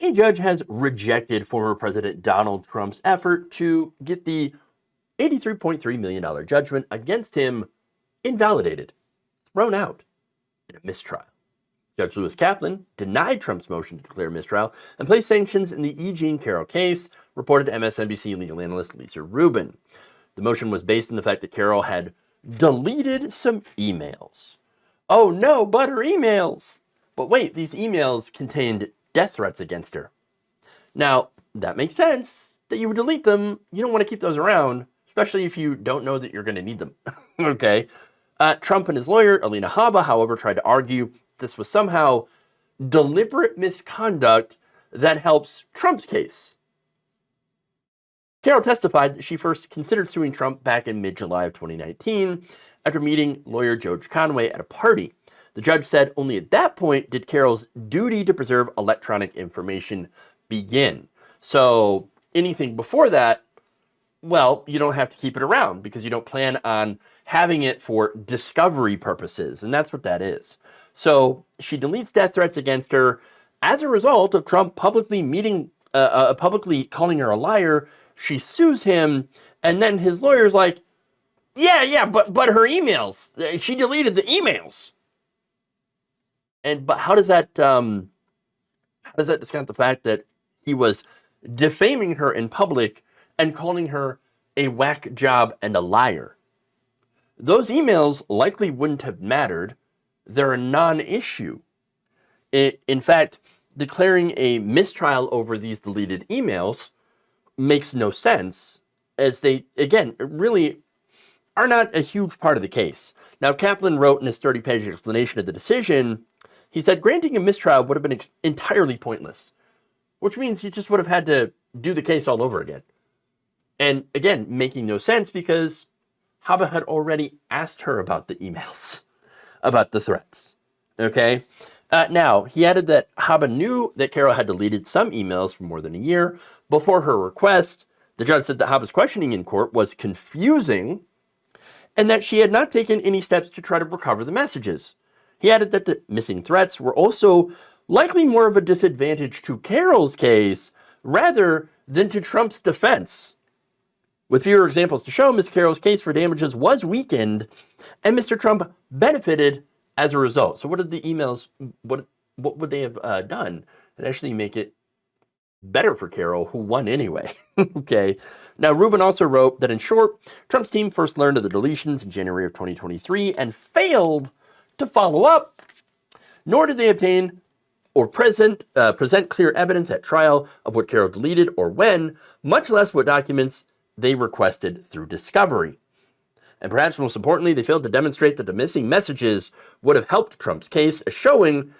a judge has rejected former President Donald Trump's effort to get the $83.3 million judgment against him invalidated, thrown out in a mistrial. Judge Lewis Kaplan denied Trump's motion to declare mistrial and placed sanctions in the E. Jean Carroll case, reported MSNBC legal analyst Lisa Rubin. The motion was based on the fact that Carroll had deleted some emails. Oh no, but her emails! But wait, these emails contained death threats against her. Now, that makes sense that you would delete them. You don't want to keep those around, especially if you don't know that you're going to need them. Okay. Trump and his lawyer, Alina Habba, however, tried to argue this was somehow deliberate misconduct that helps Trump's case. Carroll testified that she first considered suing Trump back in mid-July of 2019 after meeting lawyer George Conway at a party. The judge said only at that point did Carroll's duty to preserve electronic information begin. So anything before that, well, you don't have to keep it around because you don't plan on having it for discovery purposes, and that's what that is. So she deletes death threats against her as a result of Trump publicly calling her a liar. She sues him, and then his lawyer's like, yeah, but her emails, she deleted the emails. But how does that discount the fact that he was defaming her in public and calling her a whack job and a liar? Those emails likely wouldn't have mattered. They're a non-issue. In fact, declaring a mistrial over these deleted emails makes no sense, as they, again, really are not a huge part of the case. Now, Kaplan wrote in his 30-page explanation of the decision, he said, granting a mistrial would have been entirely pointless, which means you just would have had to do the case all over again. And again, making no sense because Habba had already asked her about the emails, about the threats. Okay? Now, he added that Habba knew that Carroll had deleted some emails for more than a year before her request. The judge said that Habba's questioning in court was confusing and that she had not taken any steps to try to recover the messages. He added that the missing threats were also likely more of a disadvantage to Carroll's case rather than to Trump's defense. With fewer examples to show, Ms. Carroll's case for damages was weakened, and Mr. Trump benefited as a result. So what did the emails, what would they have done to actually make it better for Carroll, who won anyway? Okay. Now, Rubin also wrote that, in short, Trump's team first learned of the deletions in January of 2023 and failed to follow up, nor did they obtain or present clear evidence at trial of what Carroll deleted or when, much less what documents they requested through discovery. And perhaps most importantly, they failed to demonstrate that the missing messages would have helped Trump's case, a showing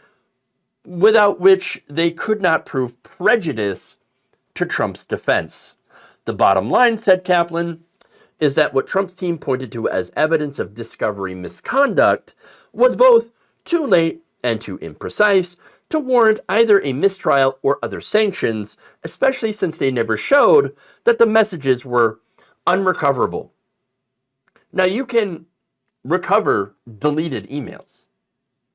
without which they could not prove prejudice to Trump's defense. The bottom line, said Kaplan, is that what Trump's team pointed to as evidence of discovery misconduct was both too late and too imprecise to warrant either a mistrial or other sanctions, especially since they never showed that the messages were unrecoverable. Now, you can recover deleted emails,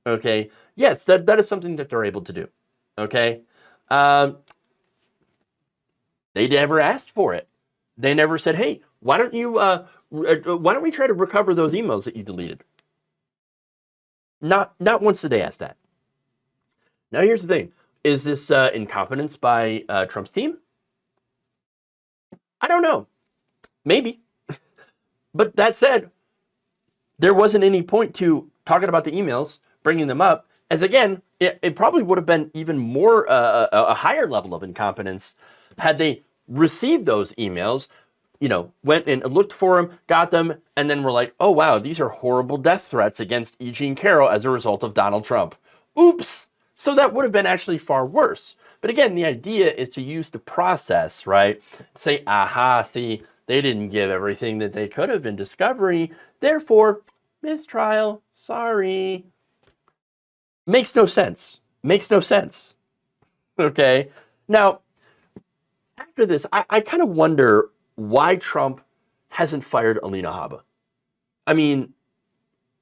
okay? Yes, that is something that they're able to do, okay? They never asked for it. They never said, hey, why don't we try to recover those emails that you deleted? Not once did they ask that. Now, here's the thing. Is this incompetence by Trump's team? I don't know. Maybe. But that said, there wasn't any point to talking about the emails, bringing them up, as again, it probably would have been even more a higher level of incompetence had they received those emails, went and looked for them, got them, and then were like, oh, wow, these are horrible death threats against E. Jean Carroll as a result of Donald Trump. Oops. So that would have been actually far worse. But again, the idea is to use the process, right? Say, aha, see, they didn't give everything that they could have in discovery. Therefore, mistrial, sorry. Makes no sense. Makes no sense. Okay? Now, after this, I kind of wonder why Trump hasn't fired Alina Habba. I mean,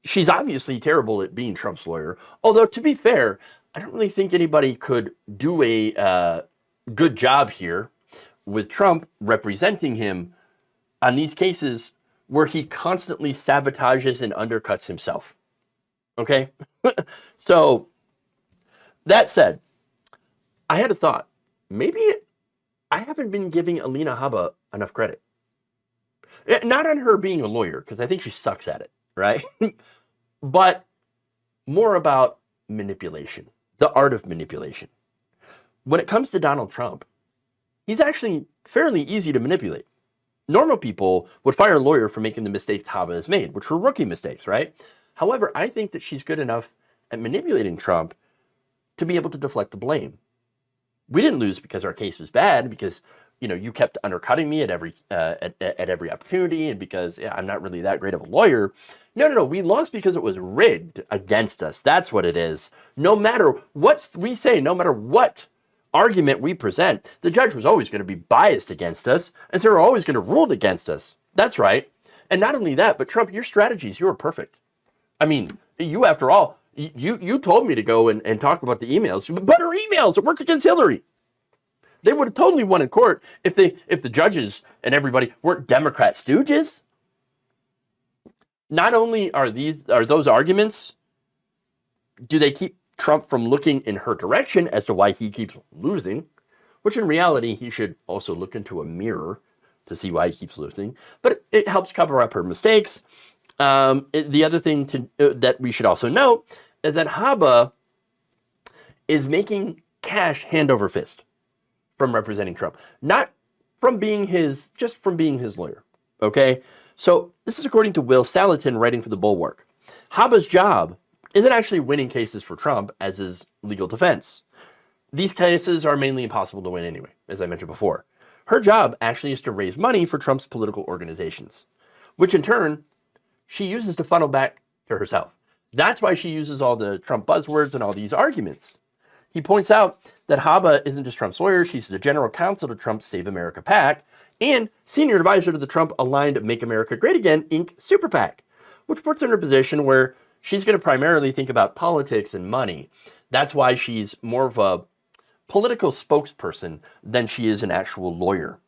she's obviously terrible at being Trump's lawyer. Although, to be fair, I don't really think anybody could do a good job here with Trump representing him on these cases where he constantly sabotages and undercuts himself. Okay? So, that said, I had a thought. Maybe I haven't been giving Alina Habba enough credit. Not on her being a lawyer, because I think she sucks at it, right? But more about manipulation, the art of manipulation. When it comes to Donald Trump, he's actually fairly easy to manipulate. Normal people would fire a lawyer for making the mistakes Habba has made, which were rookie mistakes, right? However, I think that she's good enough at manipulating Trump to be able to deflect the blame. We didn't lose because our case was bad, because you kept undercutting me at every opportunity, and because I'm not really that great of a lawyer. No. We lost because it was rigged against us. That's what it is. No matter what we say, no matter what argument we present, the judge was always going to be biased against us, and so they're always going to rule against us. That's right. And not only that, but Trump, your strategies, you were perfect. I mean, you, after all, you told me to go and talk about the emails, but her emails, it worked against Hillary. They would have totally won in court if the judges and everybody weren't Democrat stooges. Not only are those arguments, do they keep Trump from looking in her direction as to why he keeps losing, which in reality he should also look into a mirror to see why he keeps losing, but it helps cover up her mistakes. The other thing that we should also note is that Habba is making cash hand over fist from representing Trump, not from being just from being his lawyer. Okay, so this is according to Will Salatin, writing for the Bulwark. Habba's job isn't actually winning cases for Trump as his legal defense. These cases are mainly impossible to win anyway, as I mentioned before. Her job actually is to raise money for Trump's political organizations, which in turn she uses to funnel back to herself. That's why she uses all the Trump buzzwords and all these arguments. He points out that Habba isn't just Trump's lawyer, she's the general counsel to Trump's Save America PAC and senior advisor to the Trump-aligned Make America Great Again, Inc. Super PAC, which puts her in a position where she's going to primarily think about politics and money. That's why she's more of a political spokesperson than she is an actual lawyer.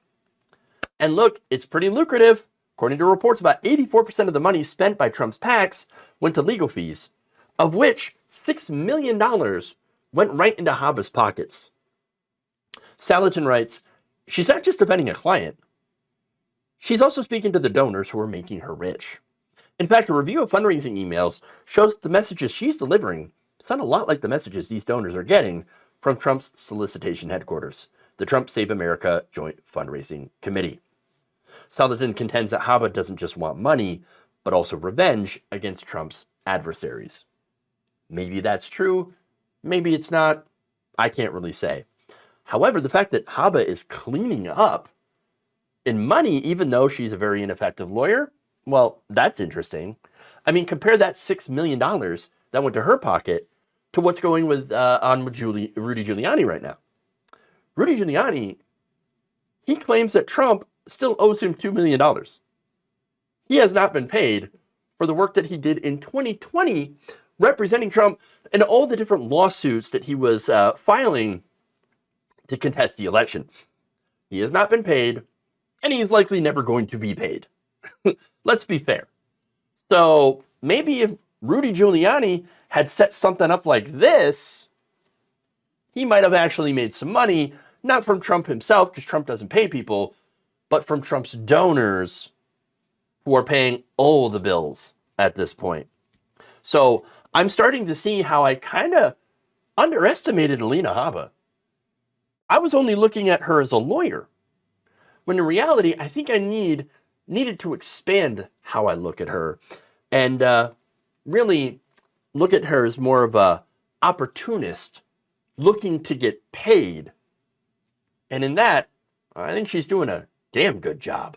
And look, it's pretty lucrative. According to reports, about 84% of the money spent by Trump's PACs went to legal fees, of which $6 million went right into Habba's pockets. Salatin writes, she's not just defending a client. She's also speaking to the donors who are making her rich. In fact, a review of fundraising emails shows the messages she's delivering sound a lot like the messages these donors are getting from Trump's solicitation headquarters, the Trump Save America Joint Fundraising Committee. Salatin contends that Habba doesn't just want money, but also revenge against Trump's adversaries. Maybe that's true, maybe it's not. I can't really say. However, the fact that Habba is cleaning up in money, even though she's a very ineffective lawyer, well, that's interesting. I mean, compare that $6 million that went to her pocket to what's going with Rudy Giuliani right now. Rudy Giuliani, he claims that Trump still owes him $2 million. He has not been paid for the work that he did in 2020 representing Trump and all the different lawsuits that he was filing to contest the election. He has not been paid, and he's likely never going to be paid. Let's be fair. So maybe if Rudy Giuliani had set something up like this, he might have actually made some money, not from Trump himself, because Trump doesn't pay people, but from Trump's donors who are paying all the bills at this point. So I'm starting to see how I kind of underestimated Alina Habba. I was only looking at her as a lawyer, when in reality, I think I needed to expand how I look at her and really look at her as more of a opportunist looking to get paid. And in that, I think she's doing a damn good job.